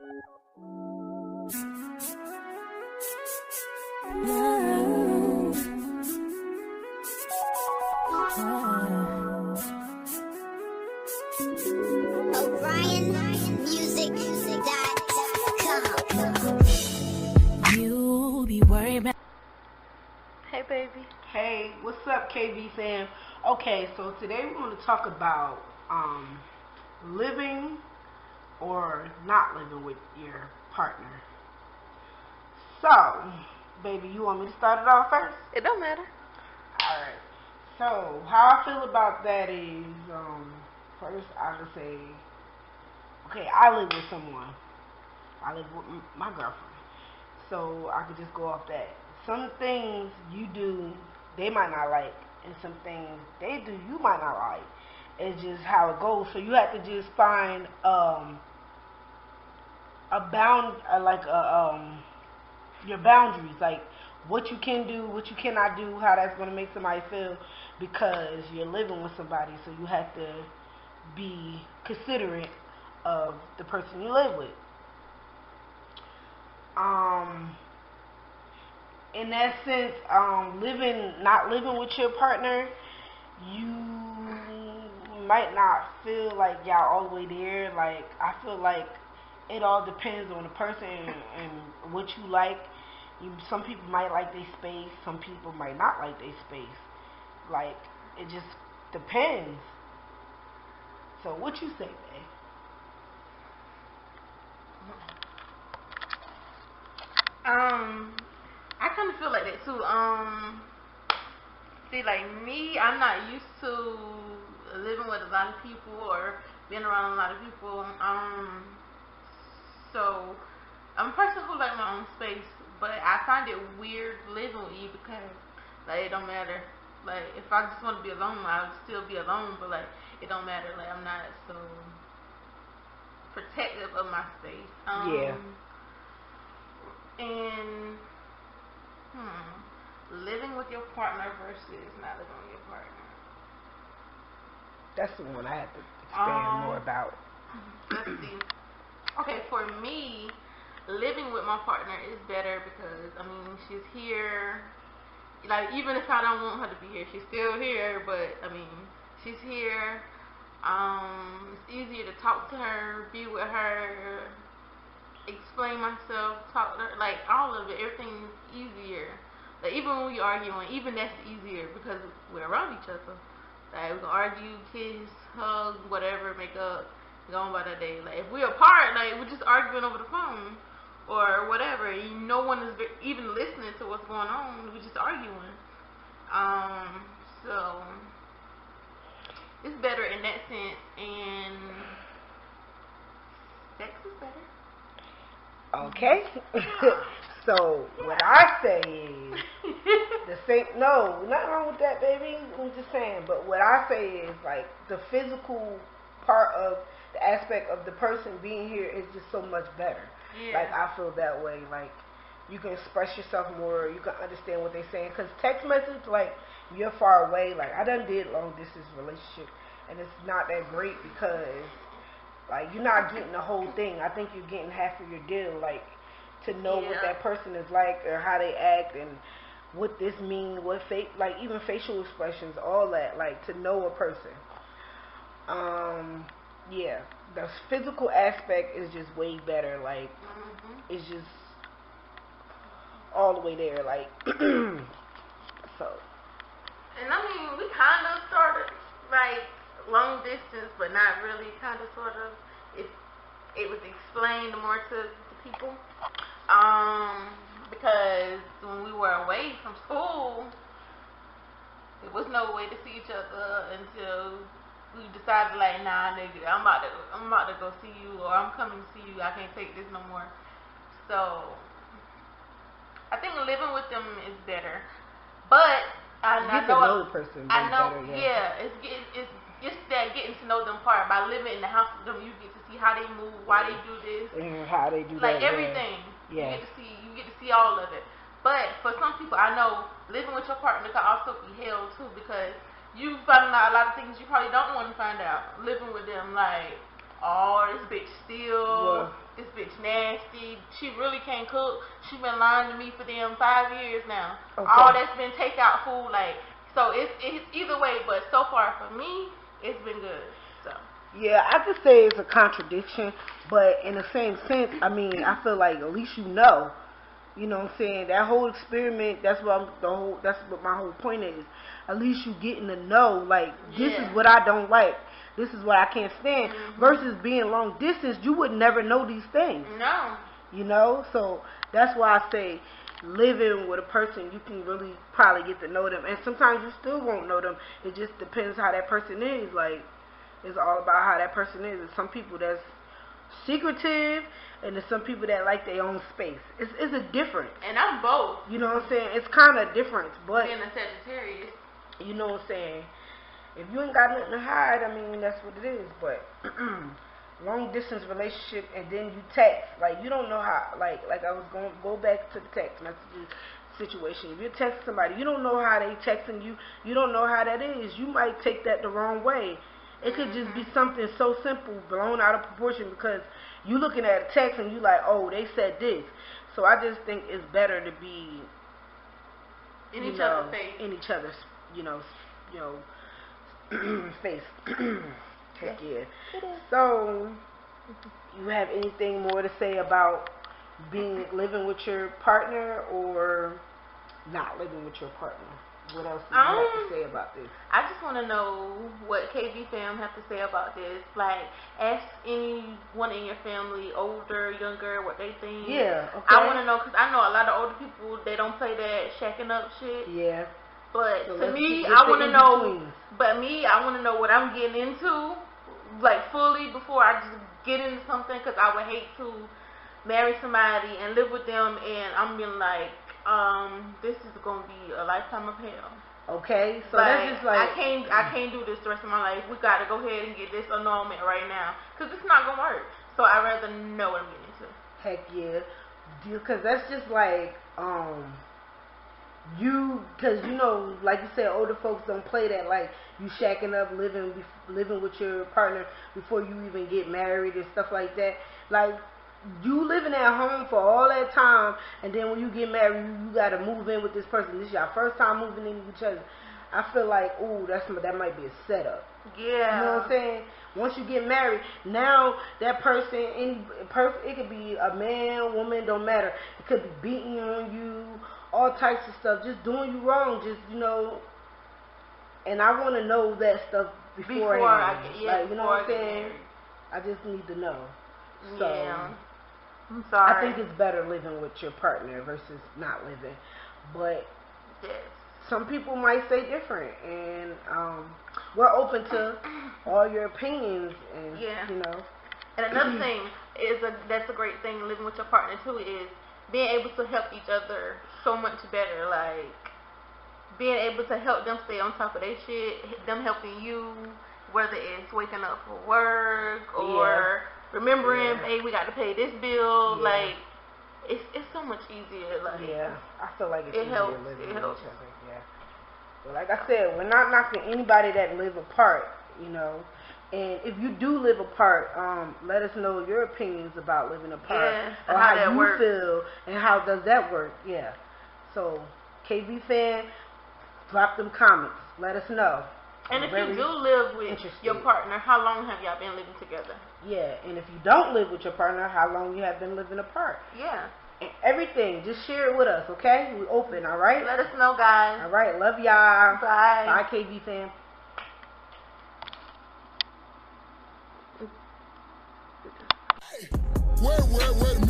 You be worried about. Hey, baby. Hey, what's up, KB fam? Okay, so today we're going to talk about living or not living with your partner. So, baby, you want me to start it off first? It don't matter. Alright. So, how I feel about that is, first I would say, okay, I live with someone. I live with my girlfriend. So, I could just go off that. Some things you do, they might not like. And some things they do, you might not like. It's just how it goes. So, you have to just find your boundaries, like what you can do, what you cannot do, how that's going to make somebody feel, because you're living with somebody, so you have to be considerate of the person you live with. In that sense, not living with your partner, you might not feel like y'all all the way there. Like, I feel like it all depends on the person and what you like. Some people might like their space. Some people might not like their space. Like, it just depends. So, what you say, babe? I kind of feel like that too. See, like me, I'm not used to living with a lot of people or being around a lot of people. So I'm a person who like my own space, but I find it weird living with you because, like, it don't matter. Like, if I just want to be alone, I'll still be alone, but like, it don't matter. Like, I'm not so protective of my space. Yeah. And living with your partner versus not living with your partner. That's the one I have to expand more about. Let's see. Okay, for me, living with my partner is better because, I mean, she's here. Like, even if I don't want her to be here, she's still here, but, I mean, she's here. It's easier to talk to her, be with her, explain myself, talk to her, like, all of it. Everything's easier. Like, even when we arguing, even that's easier because we're around each other. Like, we can argue, kiss, hug, whatever, make up, go on by that day. Like, if we're apart, like, we're just arguing over the phone or whatever, and no one is even listening to what's going on. We're just arguing. So it's better in that sense, and sex is better. Okay. So what I say is the same. No, nothing wrong with that, baby. I'm just saying. But what I say is, like, the physical part of the aspect of the person being here is just so much better. Yeah. Like, I feel that way. Like, you can express yourself more. You can understand what they're saying. Because text message, like, you're far away. Like, I done did long distance relationship, and it's not that great because, like, you're not getting the whole thing. I think you're getting half of your deal. Like, to know what that person is like or how they act and what this means, like, even facial expressions, all that. Like, to know a person. Yeah, the physical aspect is just way better. Like, it's just all the way there. Like, so. And I mean, we kind of started like long distance, but not really. Kind of, sort of. It was explained more to the people. Because when we were away from school, there was no way to see each other until we decided, like, nah, nigga, I'm about to go see you, or I'm coming to see you. I can't take this no more. So I think living with them is better, but I know the person. I know, better, yeah. It's that getting to know them part. By living in the house with them, you get to see how they move, why they do this, and how they do like that. everything. Yeah. You get to see all of it. But for some people, I know living with your partner can also be hell too, because you find out a lot of things you probably don't want to find out living with them. Like, oh, this bitch steals, this bitch nasty. nasty. She really can't cook. She been lying to me for them 5 years now. Okay. All that's been takeout food, like, so it's either way. But so far for me, it's been good. So. Yeah, I could say it's a contradiction, but in the same sense, I mean, I feel like at least you know. You know what I'm saying? That whole experiment, that's what my whole point is. At least you getting to know, like, this is what I don't like. This is what I can't stand. Versus being long distance, you would never know these things. No. You know? So that's why I say living with a person, you can really probably get to know them. And sometimes you still won't know them. It just depends how that person is. Like, it's all about how that person is. There's some people that's secretive, and there's some people that like their own space. It's a difference. And I'm both. You know what I'm saying? It's kind of different, but being a Sagittarius. You know what I'm saying? If you ain't got nothing to hide, I mean, that's what it is. But long distance relationship, and then you text, like, you don't know how, like I was going to go back to the text messages situation. If you text somebody, you don't know how they texting you. You don't know how that is. You might take that the wrong way. It could just be something so simple, blown out of proportion, because you looking at a text and you like, oh, they said this. So I just think it's better to be in each other's face. In each other's, face. Heck yeah. So, you have anything more to say about living with your partner or not living with your partner? What else do you have to say about this? I just want to know what KB fam have to say about this. Like, ask anyone in your family, older, younger, what they think. Yeah, okay. I want to know, because I know a lot of older people, they don't play that shacking up shit. Yeah. But so to me, I want to know. But me, I want to know what I'm getting into, like, fully before I just get into something. Because I would hate to marry somebody and live with them, and I'm being like, this is gonna be a lifetime of hell. Okay, so like, that's just like I can't do this the rest of my life. We gotta go ahead and get this annulment right now, because it's not gonna work. So I'd rather know what I'm getting into. Heck yeah, because that's just like because you know, like you said, older folks don't play that, like you shacking up, living with your partner before you even get married and stuff like that. Like, you living at home for all that time, and then when you get married, you got to move in with this person. This is your first time moving in with each other. I feel like, ooh, that might be a setup. Yeah. You know what I'm saying? Once you get married, now that person, it could be a man, woman, don't matter. It could be beating on you, all types of stuff, just doing you wrong, just, you know. And I want to know that stuff beforehand. Like, you know what I'm saying? I just need to know. So, yeah. I'm sorry. I think it's better living with your partner versus not living. But yes, some people might say different, and we're open to all your opinions. And you know. And another thing that's a great thing living with your partner too, is being able to help each other so much better. Like, being able to help them stay on top of their shit, them helping you, whether it's waking up for work or remembering, hey, we got to pay this bill. Like, it's so much easier. Like, I feel like it's easier helps. living It with helps. each other. Yeah. But like I said, we're not knocking anybody that live apart, you know. And if you do live apart, let us know your opinions about living apart, or how you feel, and how does that work. Yeah. So, KB fan, drop them comments. Let us know. And if you do live with your partner, how long have y'all been living together? Yeah, and if you don't live with your partner, how long you have been living apart? Yeah. And everything, just share it with us, okay? We're open, all right? Let us know, guys. All right, love y'all. Bye. Bye, KB fam. Wait